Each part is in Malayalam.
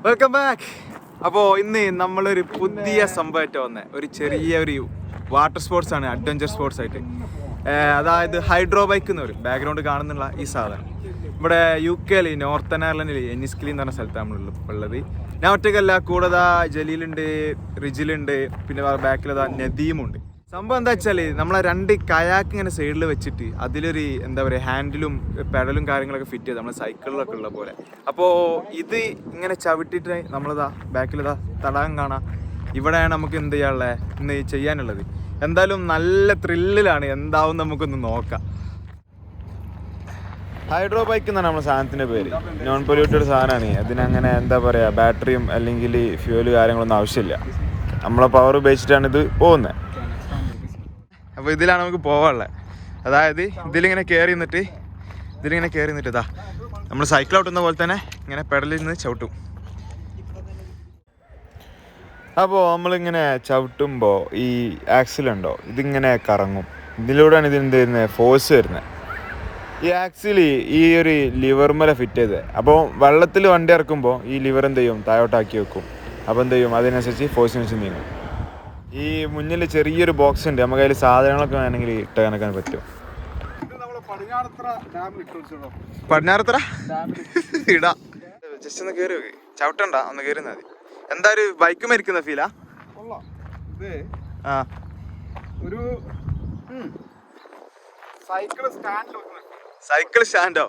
Welcome back. അപ്പോൾ ഇന്ന് നമ്മളൊരു പുതിയ സംഭവമായിട്ട് വന്നത് ഒരു ചെറിയൊരു വാട്ടർ സ്പോർട്സ് ആണ്, അഡ്വഞ്ചർ സ്പോർട്സ് ആയിട്ട്. അതായത് ഹൈഡ്രോബൈക്ക് എന്ന് പറയും. ബാക്ക്ഗ്രൗണ്ട് കാണുന്നുള്ള ഈ സാധനം ഇവിടെ UK നോർത്തേൺ അയർലൻഡിൽ എനിസ്കിലി എന്ന് പറഞ്ഞ സ്ഥലത്താണ് നമ്മളുള്ളത്. ഞാൻ ഒറ്റയ്ക്കല്ല, കൂടെ ജലീലുണ്ട്, റിജിലുണ്ട്, പിന്നെ ബാക്കിലതാ നദീമുണ്ട്. സംഭവം എന്താ വെച്ചാൽ നമ്മളെ 2 കയാക്ക് ഇങ്ങനെ സൈഡിൽ വെച്ചിട്ട് അതിലൊരു എന്താ പറയുക ഹാൻഡിലും പെഡലും കാര്യങ്ങളൊക്കെ ഫിറ്റ് ചെയ്ത് നമ്മളെ സൈക്കിളിലൊക്കെ ഉള്ള പോലെ. അപ്പോൾ ഇത് ഇങ്ങനെ ചവിട്ടിയിട്ട് നമ്മളിതാ ബാക്കിലിതാ തടാകം കാണാം. ഇവിടെയാണ് നമുക്ക് എന്ത് ചെയ്യാനുള്ളത്, ഇന്ന് ചെയ്യാനുള്ളത്. എന്തായാലും നല്ല ത്രില്ലിലാണ്, എന്താവും നമുക്കൊന്ന് നോക്കാം. ഹൈഡ്രോബൈക്ക് എന്നാണ് നമ്മുടെ സാധനത്തിൻ്റെ പേര്. നോൺ പൊല്യൂട്ടഡ് സാധനമാണ്. അതിനങ്ങനെ എന്താ പറയുക, ബാറ്ററിയും അല്ലെങ്കിൽ ഫ്യൂവല് കാര്യങ്ങളൊന്നും ആവശ്യമില്ല. നമ്മളെ പവർ ഉപയോഗിച്ചിട്ടാണ് ഇത് പോകുന്നത്. അപ്പോൾ ഇതിലാണ് നമുക്ക് പോകാനുള്ളത്. അതായത് ഇതിലിങ്ങനെ കയറി നിന്നിട്ട് ഇതാ നമ്മൾ സൈക്കിൾ ഔട്ടുന്ന പോലെ തന്നെ ഇങ്ങനെ പെഡലിൽ നിന്ന് ചവിട്ടും. അപ്പോൾ നമ്മളിങ്ങനെ ചവിട്ടുമ്പോൾ ഈ ആക്സിലുണ്ടോ, ഇതിങ്ങനെ കറങ്ങും. ഇതിലൂടെയാണ് ഇതിനെന്ത് വരുന്നത്, ഫോഴ്സ് വരുന്നത്. ഈ ആക്സിൽ ഈ ഒരു ലിവർ ഫിറ്റ് ചെയ്ത്, അപ്പോൾ വെള്ളത്തിൽ വണ്ടി ഇറക്കുമ്പോൾ ഈ ലിവർ എന്ത് ചെയ്യും, താഴോട്ടാക്കി വെക്കും. അപ്പോൾ എന്ത് ചെയ്യും, അതിനനുസരിച്ച് ഫോഴ്സിനനുസരിച്ച് നീങ്ങും. ഈ മുന്നിൽ ചെറിയൊരു ബോക്സ് ഉണ്ട്, നമുക്ക് അതിൽ സാധനങ്ങളൊക്കെ വേണമെങ്കിൽ ഇട്ട് കണക്കാൻ പറ്റും. പടിഞ്ഞാറത്ര ഇടാ, ജസ്റ്റ് ഒന്ന് കയറി നോക്കി, ചവിട്ടണ്ട, ഒന്ന് കയറി മതി. എന്താ ഒരു ബൈക്ക് മരിക്കുന്ന ഫീലാ? ആ, ഒരു സൈക്കിൾ സ്റ്റാൻഡോ?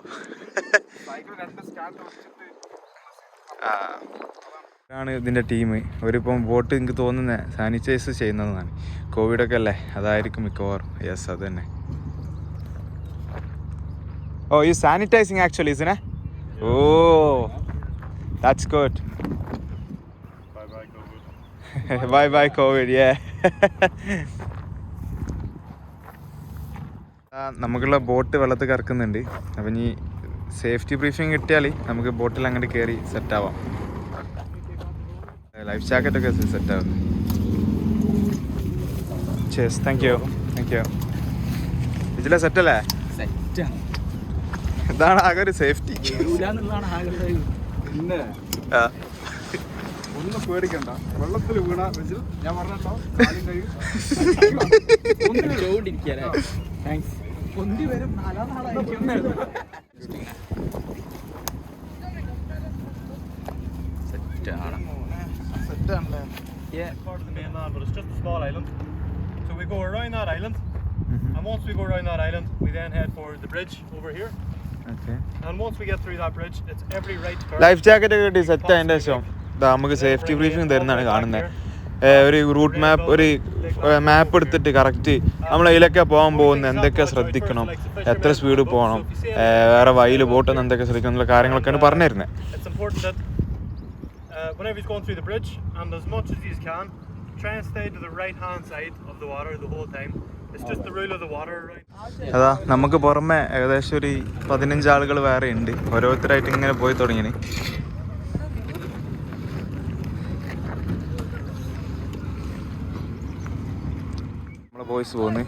ആണ് ഇതിൻ്റെ ടീം. അവരിപ്പം ബോട്ട് എനിക്ക് തോന്നുന്നത് സാനിറ്റൈസ് ചെയ്യുന്നതാണ്. കോവിഡൊക്കെ അല്ലേ, അതായിരിക്കും മിക്കവാറും. യെസ്, അത് തന്നെ. ഓ, ഈ സാനിറ്റൈസിങ് ആക്ച്വലി ഇസിനെ. Oh, that's good. Bye bye Covid. Yeah, നമുക്കുള്ള ബോട്ട് വെള്ളത്തിൽ കറക്കുന്നുണ്ട്. അപ്പം ഇനി സേഫ്റ്റി ബ്രീഫിങ് കിട്ടിയാൽ നമുക്ക് ബോട്ടിൽ അങ്ങോട്ട് കയറി സെറ്റാവാം. ലൈഫ് ജാക്കറ്റൊക്കെ സെറ്റാവും. ചേസ്, താങ്ക് യു. ഇതിലെ സെറ്റല്ലേ? ഇതാണ് ആകെ ഒരു സേഫ്റ്റി. ഒന്നും പേടിക്കണ്ട, വെള്ളത്തിൽ വീണ ഞാൻ പറഞ്ഞോ. Yeah. Part of the mainland, but it's just a small island. So we go around that island, and once we go around that island, we then head for the bridge over here. Okay. And once we get through that bridge, it's every right turn. Life jacket ഒക്കെ കിട്ടി സെറ്റ് അതിൻ്റെ ശേഷം നമുക്ക് സേഫ്റ്റി ബ്രീഫിംഗ് തരുന്നതാണ് കാണുന്നത്. ഒരു റൂട്ട് മാപ്പ്, ഒരു മാപ്പ് എടുത്തിട്ട് കറക്റ്റ് നമ്മൾ അതിലൊക്കെ പോകാൻ പോകുന്നത്, എന്തൊക്കെ ശ്രദ്ധിക്കണം, എത്ര സ്പീഡ് പോകണം, വേറെ വഴിയിൽ ബോട്ടൊന്നും എന്തൊക്കെ ശ്രദ്ധിക്കണം എന്നുള്ള കാര്യങ്ങളൊക്കെയാണ് പറഞ്ഞു തരുന്നത്. Whenever he's going through the bridge, and as much as you can, try and stay to the right hand side of the water the whole time. It's just the rule of the water, right? അതാ നമുക്ക് പുറമെ ഏകദേശം ഒരു 15 ആളുകൾ വേറെ ഉണ്ട്. ഓരോരുത്തരായിട്ട് ഇങ്ങനെ പോയി തുടങ്ങിന്. നമ്മളെ ബോയ്സ് പോകുന്നു.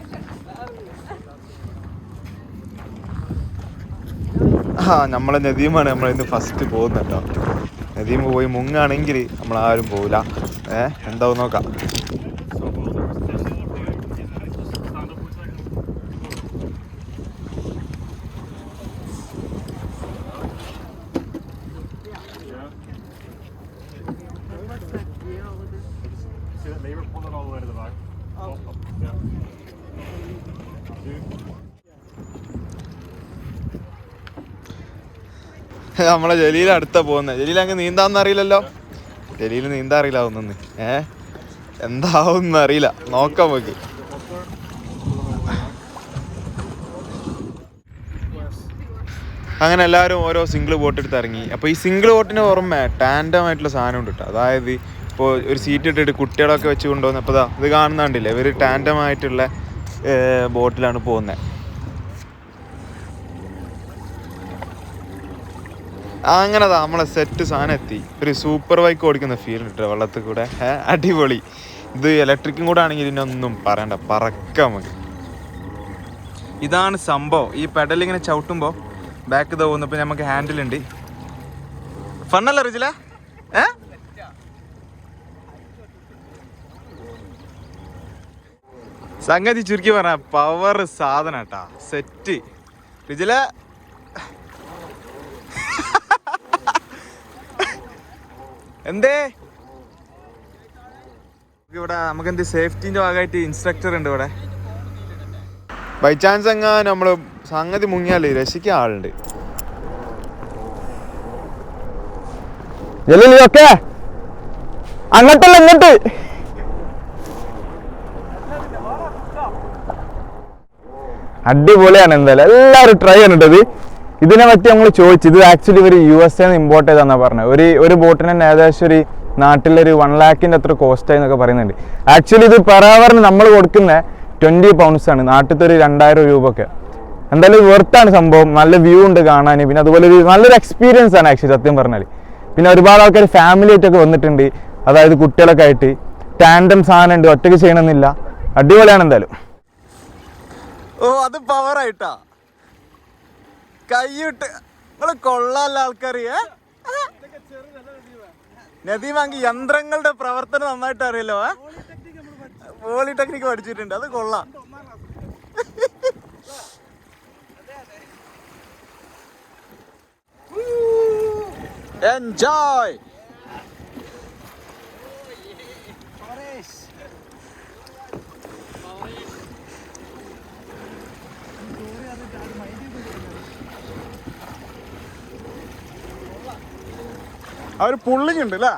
നമ്മളെ നദീമാണ് നമ്മളിന്ന് ഫസ്റ്റ് പോകുന്നത് കേട്ടോ. നദീം പോയി മുങ്ങാണെങ്കിൽ നമ്മളാരും പോവില്ല. എന്താവും നോക്കാം. നമ്മളെ ജലീൽ അടുത്ത പോകുന്നത്. ജലീൽ അങ്ങ് നീന്താന്ന് അറിയില്ലല്ലോ. ജലീൽ നീന്താൻ അറിയില്ല ഒന്നും. എന്താവും അറിയില്ല, നോക്കാം നമുക്ക്. അങ്ങനെ എല്ലാവരും ഓരോ സിംഗിൾ ബോട്ട് എടുത്ത് ഇറങ്ങി. അപ്പോൾ ഈ സിംഗിൾ ബോട്ടിന് പുറമെ ടാൻഡമായിട്ടുള്ള സാധനം ഉണ്ട് കേട്ടോ. അതായത് ഇപ്പോൾ ഒരു സീറ്റ് ഇട്ടിട്ട് കുട്ടികളൊക്കെ വെച്ച് കൊണ്ടുവന്നപ്പോൾ ഇത് കാണുന്നുണ്ടില്ലേ, ഇവർ ടാൻഡമായിട്ടുള്ള ബോട്ടിലാണ് പോകുന്നത്. അങ്ങനെ നമ്മളെ സെറ്റ് സാധനം എത്തി. ഒരു സൂപ്പർ ബൈക്ക് ഓടിക്കുന്ന ഫീൽ കിട്ടുക വെള്ളത്തിൽ കൂടെ. അടിപൊളി. ഇത് ഇലക്ട്രിക്കും കൂടെ ആണെങ്കിൽ ഇതിനൊന്നും പറയണ്ട, പറക്കാം നമുക്ക്. ഇതാണ് സംഭവം. ഈ പെഡലിങ്ങനെ ചവിട്ടുമ്പോൾ ബാക്ക് പോകുന്നപ്പോൾ നമുക്ക് ഹാൻഡിലുണ്ട്. ഫണ്ണല്ല റിജില? സംഗതി ചുരുക്കി പറഞ്ഞ പവർ സാധനം കേട്ടാ, സെറ്റ്. ഇതിലെ എന്തേ ഇവിടെ നമുക്ക് എന്ത് സേഫ്റ്റിന്റെ ഭാഗമായിട്ട് ഇൻസ്ട്രക്ടർ ഉണ്ട് ഇവിടെ. ബൈ ചാൻസ് എങ്ങാനും നമ്മള് സംഗതി മുങ്ങിയാലേ രക്ഷിക്കാൻ ആളുണ്ട്. അങ്ങോട്ടല്ല ഇങ്ങോട്ട്. അടിപൊളിയാണ് എന്തായാലും, എല്ലാവരും ട്രൈ ചെയ്യണിട്ടത്. ഇതിനെ പറ്റി നമ്മൾ ചോദിച്ചു. ഇത് ആക്ച്വലി ഒരു USA ഇമ്പോർട്ട് ചെയ്താന്നാ പറഞ്ഞത്. ഒരു ബോട്ടിന് തന്നെ ഏകദേശം ഒരു നാട്ടിലൊരു 1 lakhന്റെ അത്ര കോസ്റ്റ് ആയി എന്നൊക്കെ പറയുന്നുണ്ട്. ആക്ച്വലി ഇത് പെർ അവറിന് നമ്മൾ കൊടുക്കുന്ന 20 pounds ആണ്, നാട്ടിലത്തെ ഒരു 2000 രൂപ ഒക്കെ. എന്തായാലും വെർത്താണ് സംഭവം. നല്ല വ്യൂ ഉണ്ട് കാണാൻ. പിന്നെ അതുപോലെ ഒരു നല്ലൊരു എക്സ്പീരിയൻസ് ആണ് ആക്ച്വലി സത്യം പറഞ്ഞാൽ. പിന്നെ ഒരുപാട് ആൾക്കാർ ഫാമിലി ആയിട്ടൊക്കെ വന്നിട്ടുണ്ട്, അതായത് കുട്ടികളൊക്കെ ആയിട്ട്. ടാൻഡം സാധനം ഉണ്ട്, ഒറ്റയ്ക്ക് ചെയ്യണമെന്നില്ല. അടിപൊളിയാണ് എന്തായാലും. ഓ അത് പവറായിട്ടാ കൈയിട്ട് നിങ്ങള് കൊള്ളാല്ല ആൾക്കാർ. നദീമാങ്കി യന്ത്രങ്ങളുടെ പ്രവർത്തനം നന്നായിട്ട് അറിയല്ലോ. പോളിടെക്നിക് പഠിച്ചിട്ടുണ്ട്, അത് കൊള്ളാം. എൻജോയ്. ആ ഒരു പുള്ളിങ് ഉണ്ട് അല്ലേ?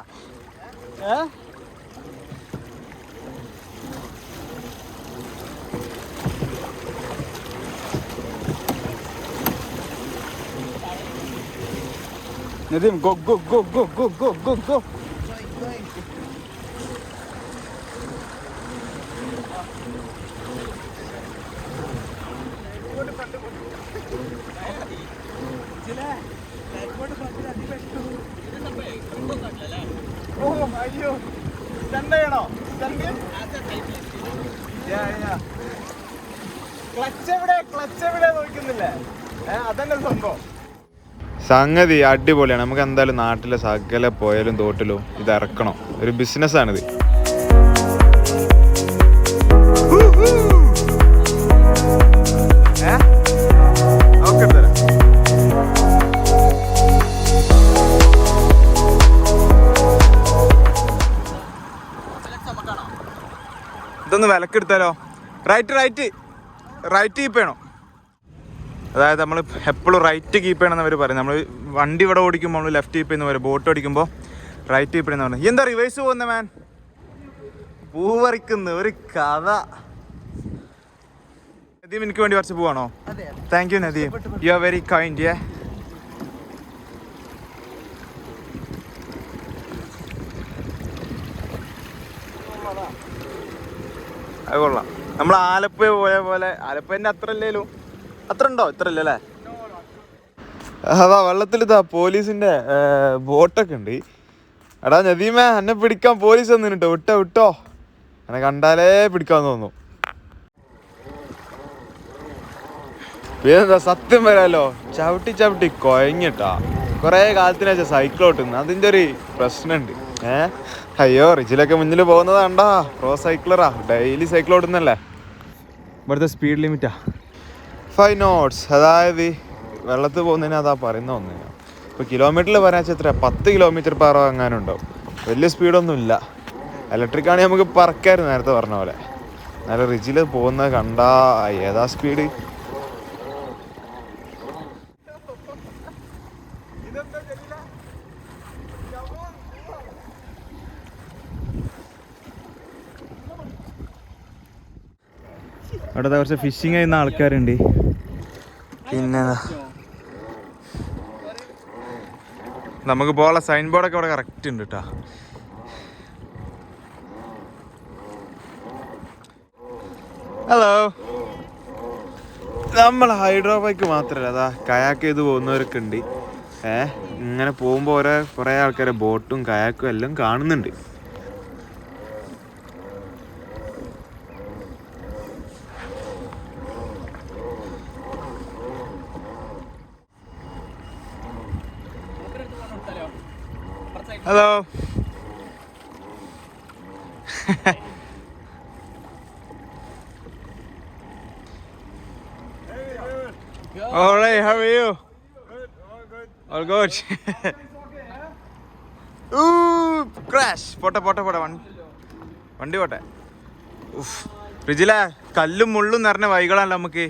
Nadim, go, go, go, go, go, go, go, go. Oh, അയ്യോ സ്റ്റണ്ട് ചെയ്യണോ? ക്ലച്ച് എവിടെ നോക്കുന്നില്ലേ? അതന്നെ സംഭവം. സംഗതി അടിപൊളിയാണ്. നമുക്ക് എന്തായാലും നാട്ടിലെ സകല പോയാലും തോട്ടിലും ഇത് ഇറക്കണം. ഒരു ബിസിനസ്സാണിത്. ഇതൊന്ന് വിലക്കെടുത്താലോ? റൈറ്റ് കീപ്പ് ചെയ്യണം. അതായത് നമ്മൾ എപ്പോഴും റൈറ്റ് കീപ്പ് ചെയ്യണമെന്ന് അവർ പറയും. നമ്മൾ വണ്ടി ഇവിടെ ഓടിക്കുമ്പോൾ നമ്മൾ ലെഫ്റ്റ് കീപ്പ് ചെയ്യുന്ന പറയും, ബോട്ട് ഓടിക്കുമ്പോൾ റൈറ്റ് കീപ്പ് ചെയ്യുന്ന പറഞ്ഞു. എന്താ റിവേഴ്സ് പോകുന്ന മാൻ? പൂവറിക്കുന്ന ഒരു കഥ. നദീം എനിക്ക് വേണ്ടി കുറച്ച് പോവാണോ? Thank you Nadeem, you are very kind. അത് കൊള്ളാം. നമ്മൾ ആലപ്പുഴ പോയ പോലെ, ആലപ്പുഴൻ്റെ അത്ര അല്ലേലും, അത്ര ഉണ്ടോ? ഇത്ര അല്ലേ? അതാ വെള്ളത്തിൽ ഇതാ പോലീസിന്റെ ബോട്ടൊക്കെ ഉണ്ട്. എടാ നദീമേ, എന്നെ പിടിക്കാൻ പോലീസ് വന്നിട്ടോ. വിട്ടോ എന്നെ കണ്ടാലേ പിടിക്കാന്ന് തോന്നുന്നു. പിന്നെന്താ സത്യം വരാലോ, ചവിട്ടി കൊയങ്ങിട്ടാ. കുറെ കാലത്തിന് വെച്ചാൽ സൈക്കിൾ ഓട്ടുന്നു, അതിന്റെ ഒരു പ്രശ്നമുണ്ട്. അയ്യോ റിജിലൊക്കെ മുന്നിൽ പോകുന്നത് കണ്ടാ, പ്രോ സൈക്കിളറാ, ഡെയിലി സൈക്കിൾ ഓടുന്നല്ലേ. ഇവിടുത്തെ സ്പീഡ് ലിമിറ്റാ 5 knots. അതായത് വെള്ളത്തിൽ പോകുന്നതിന് അതാ പറയുന്ന ഒന്നിന്. ഇപ്പോൾ കിലോമീറ്ററിൽ പറയാൻ വെച്ചാൽ എത്ര 10 km/h എങ്ങാനും ഉണ്ടാവും. വലിയ സ്പീഡൊന്നും ഇല്ല. ഇലക്ട്രിക് ആണെങ്കിൽ നമുക്ക് പറക്കായിരുന്നു നേരത്തെ പറഞ്ഞ പോലെ. നല്ല റിജിൽ പോകുന്നത് കണ്ടാ ഏതാ സ്പീഡ്. അവിടെ കുറച്ച് ഫിഷിങ് ചെയ്യുന്ന ആൾക്കാരുണ്ട്. പിന്നെ നമുക്ക് പോകാനുള്ള സൈൻ ബോർഡൊക്കെ ഇവിടെ കറക്റ്റ് ഉണ്ട് കേട്ടോ. ഹലോ. നമ്മൾ ഹൈഡ്രോബൈക്ക് മാത്രമല്ല, അതാ കയാക്ക് ചെയ്ത് പോകുന്നവരൊക്കെ ഉണ്ട്. ഇങ്ങനെ പോകുമ്പോൾ കുറേ ആൾക്കാരെ ബോട്ടും കയാക്കും എല്ലാം കാണുന്നുണ്ട്. Hello. All right, how are you? Good, all good. All good. Ooh, crash. പോട്ടെ വണ്ടി പോട്ടെ. ഫ്രിഡ്ജിലെ കല്ലും മുള്ളും നിറഞ്ഞ വൈകളാണല്ലോ നമുക്ക്.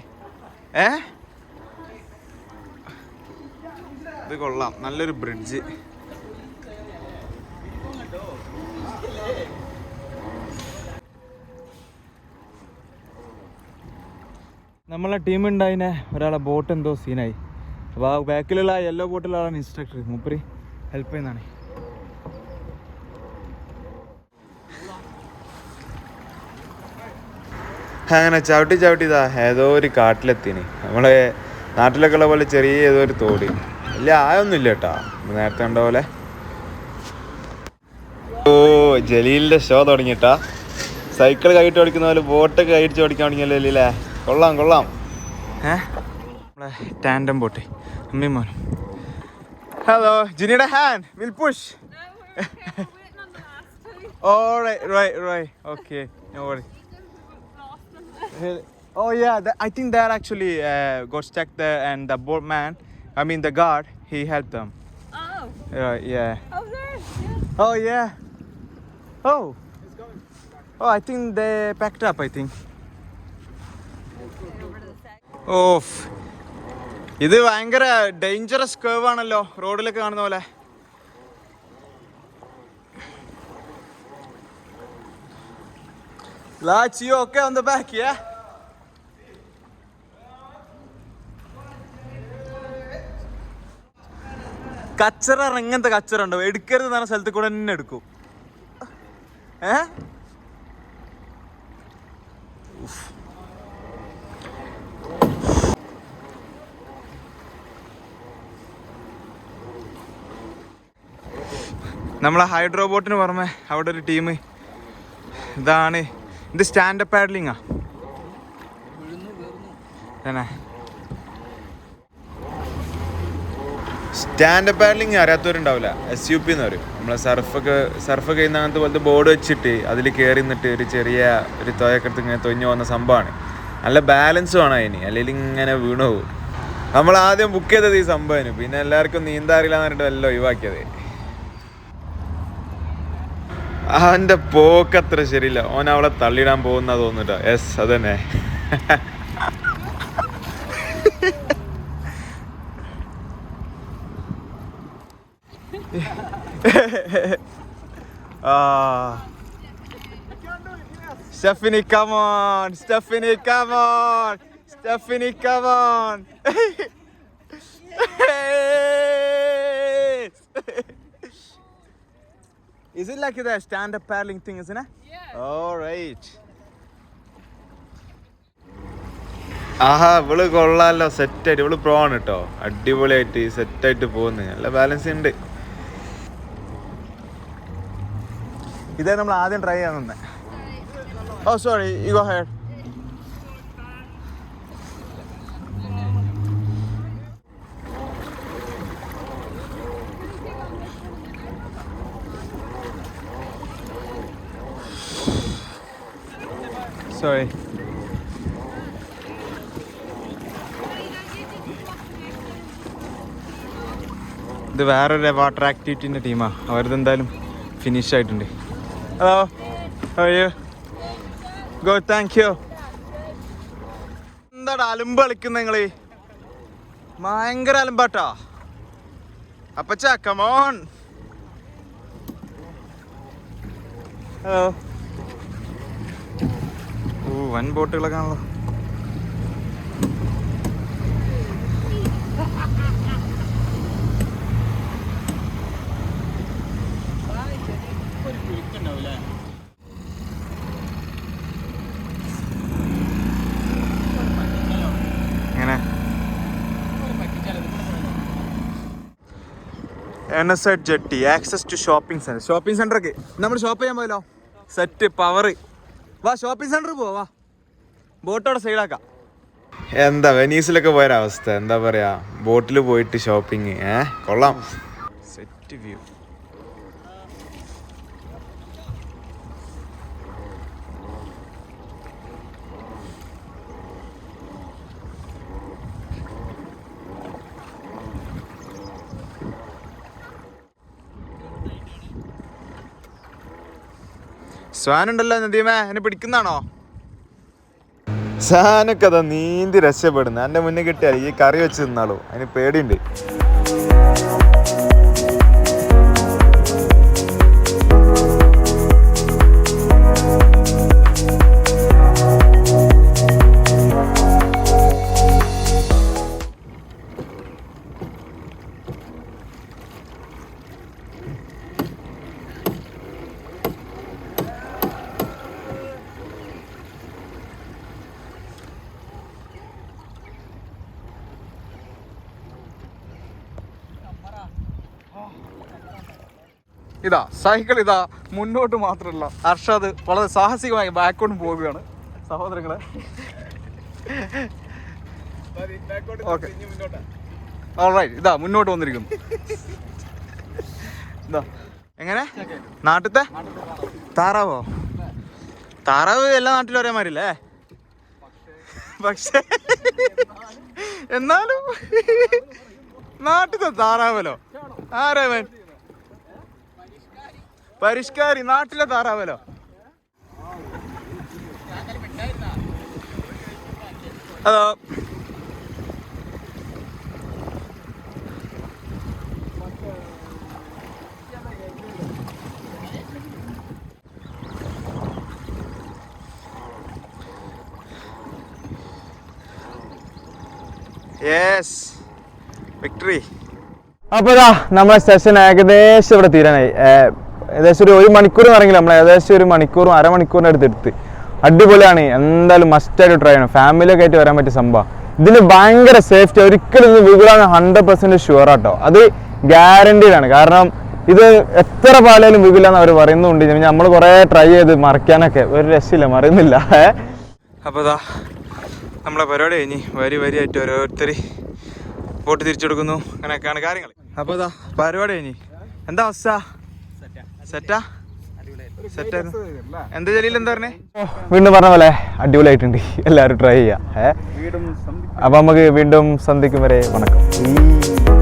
ഇത് കൊള്ളാം, നല്ലൊരു ബ്രിഡ്ജ്. നമ്മളെ ടീം ഉണ്ടായിനെ ഒരാളെ ബോട്ട് എന്തോ സീനായി. അപ്പോൾ ആ ബാക്കിലുള്ള യെല്ലോ ബോട്ടിലുള്ള ആളാണ് ഇൻസ്ട്രക്ടർ. മൂപ്പര് ഹെൽപ്പ് ചെയ്യുന്നതാണ്. അങ്ങനെ ചവിട്ടി ഇതാ ഏതോ ഒരു കാട്ടിലെത്തിന്. നമ്മളെ നാട്ടിലൊക്കെ ഉള്ള പോലെ ചെറിയ ഏതോ ഒരു തോട്. വലിയ ആയൊന്നുമില്ല കേട്ടോ, നേരത്തെ കണ്ട പോലെ. ഓ, ജലീലിൻ്റെ ഷോ തുടങ്ങിയിട്ടാ. സൈക്കിൾ കൈയിട്ട് ഓടിക്കുന്ന പോലെ ബോട്ടൊക്കെ കൈയിട്ട് ഓടിക്കാൻ തുടങ്ങിയല്ലോ അല്ലേ. കൊള്ളാം. നമ്മളെ ടാൻഡം ബോട്ട് അമ്മയും മോനും. ഹലോ, ജിനിയുടെ hand will push. Right. Okay, no worry. Oh yeah, I think that actually got stuck there, and the boatman, the guard, he helped them. Oh. Right, yeah. Oh, there. Yeah. Oh yeah. Oh, I think they packed up, I think. Of, ഇത് ഭയങ്കര ഡേഞ്ചറസ് കേവ് ആണല്ലോ, റോഡിലൊക്കെ കാണുന്ന പോലെ. Lights, you okay on the back, yeah? കച്ചറ, ഇങ്ങനത്തെ കച്ചറ ഉണ്ടോ? എടുക്കരുത് എന്ന സ്ഥലത്ത് കൂടെ തന്നെ എടുക്കും. നമ്മളെ ഹൈഡ്രോ ബോട്ടിന് പുറമെ അവിടെ ഒരു ടീം. ഇതാണ്, ഇത് സ്റ്റാൻഡപ്പ് പാഡ്ലിങ്ങാ. സ്റ്റാൻഡപ്പ് പാഡ്ലിങ് അറിയാത്തവരുണ്ടാവില്ല. SUP എന്ന് പറയും. നമ്മളെ സർഫ് ചെയ്യുന്ന അങ്ങനത്തെ പോലത്തെ ബോർഡ് വെച്ചിട്ട് അതിൽ കയറി നിന്നിട്ട് ഒരു ചെറിയ ഒരു തോയൊക്കെ ഇങ്ങനെ തൊഞ്ഞു പോകുന്ന സംഭവമാണ്. നല്ല ബാലൻസ് വേണം അതിന്, അല്ലെങ്കിൽ ഇങ്ങനെ വീണു പോകും. നമ്മൾ ആദ്യം ബുക്ക് ചെയ്തത് ഈ സംഭവത്തിന്, പിന്നെ എല്ലാവർക്കും നീന്താറില്ല എന്ന് പറഞ്ഞിട്ട് എല്ലാം ഒഴിവാക്കിയത്. അവൻ്റെ പോക്കത്ര ശരിയില്ല. ഓൻ അവളെ തള്ളിയിടാൻ പോകുന്ന തോന്നിട്ടാ. യെസ്, അതന്നെ. Stephanie, come on. Is it like the stand-up paddling thing, isn't it? Yeah. All right. ആഹാ, ഇവള് കൊള്ളാലോ, സെറ്റായിട്ട്. ഇവള് പ്രോ ആണ് കേട്ടോ, അടിപൊളിയായിട്ട് സെറ്റായിട്ട് പോകുന്നു. നല്ല ബാലൻസ് ഉണ്ട്. ഇതേ നമ്മൾ ആദ്യം ട്രൈ ചെയ്യാൻ തന്നെ. Oh sorry, you go head. Sorry. ഇത് വേറൊരു വാട്ടർ ആക്ടിവിറ്റീൻ്റെ ടീമാണ്. അവരിതെന്തായാലും ഫിനിഷ് ആയിട്ടുണ്ട്. Hello, how are you? Good, thank you. എന്താടാ അലുമ്പ് കളിക്കുന്ന നിങ്ങള്? ഭയങ്കര അലുമ്പാട്ടാ. അപ്പച്ചാ, come on. ഹലോ. വൻ ബോട്ടുകളൊക്കെ ആണല്ലോ. എങ്ങനെ NSID jetty, access to shopping centre. Shopping സെന്ററൊക്കെ നമ്മൾ ഷോപ്പ് ചെയ്യാൻ പോയല്ലോ. Set power. വാ, ഷോപ്പിംഗ് സെന്റർ പോവാ. ബോട്ടോടെ സൈഡാക്കാം. എന്താ വെനീസിലൊക്കെ പോയൊരവസ്ഥ, എന്താ പറയാ, ബോട്ടിൽ പോയിട്ട് ഷോപ്പിങ്. കൊള്ളാം. Set view. സ്വാനുണ്ടല്ലോ നദീമേ, എന്നെ പിടിക്കുന്നതാണോ? സാനൊക്കെ അതാ നീന്തി രക്ഷപ്പെടുന്നു. എൻ്റെ മുന്നേ കിട്ടിയാൽ ഈ കറി വെച്ച് തിന്നാളൂ, അതിന് പേടിയുണ്ട്. ഇതാ സൈക്കിൾ ഇതാ മുന്നോട്ട് മാത്രമല്ല, അർഷാദ് വളരെ സാഹസികമായി ബാക്കോട്ട് പോവുകയാണ് സഹോദരങ്ങളെ. ഓൾറൈറ്റ്, ഇതാ മുന്നോട്ട് വന്നിരിക്കുന്നു. ഇതാ എങ്ങനെ നാട്ടിലത്തെ താറാവോ? താറാവ് എല്ലാ നാട്ടിലും ഒരേ മാതിരില്ലേ? പക്ഷേ എന്നാലും നാട്ടിലത്തെ താറാവല്ലോ ആരാവൻ? പരിഷ്കാരി നാട്ടിലെ താറാവല്ലോ. Hello, yes victory. അപ്പോൾ ഇതാ നമ്മളെ സെഷൻ ഏകദേശം ഇവിടെ തീരാനായി. ഏകദേശം ഒരു 1 മണിക്കൂർ ഇറങ്ങില്ല, നമ്മൾ ഏകദേശം 1 മണിക്കൂറും അരമണിക്കൂറിൻ്റെ അടുത്തെടുത്ത്. അടിപൊളിയാണ്, എന്തായാലും മസ്റ്റായിട്ട് ട്രൈ ചെയ്യണം. ഫാമിലിയൊക്കെ ആയിട്ട് വരാൻ പറ്റിയ സംഭവം. ഇതിന് ഭയങ്കര സേഫ്റ്റി, ഒരിക്കലും ഇത് വീഴാൻ 100% ഷുവർ ആട്ടോ, അത് ഗ്യാരണ്ടീഡാണ്. കാരണം ഇത് എത്ര പാലായാലും വീഴില്ല എന്ന് അവർ പറയുന്നുണ്ട്. നമ്മൾ കുറേ ട്രൈ ചെയ്ത് മറിക്കാനൊക്കെ ഒരു രക്ഷയില്ല, മറിയുന്നില്ല. അപ്പോൾ ഇതാ നമ്മളെ പരിപാടി കഴിഞ്ഞ് വരിയായിട്ട് ഓരോരുത്തർ ബോട്ട് തിരിച്ചെടുക്കുന്നു, അങ്ങനെയൊക്കെയാണ് കാര്യങ്ങൾ. അപ്പോൾ ഇതാ പരിപാടി കഴിഞ്ഞ് എന്താ അവസ്ഥ? സെറ്റാ? സെറ്റായിരുന്നു. എന്താ ജലീൽ എന്താ പറഞ്ഞേ? വീണ്ടും പറഞ്ഞ പോലെ അടിപൊളിയായിട്ടുണ്ട്, എല്ലാവരും ട്രൈ ചെയ്യാം. അപ്പോൾ നമുക്ക് വീണ്ടും സന്ധിക്കും വരെ വണക്കം.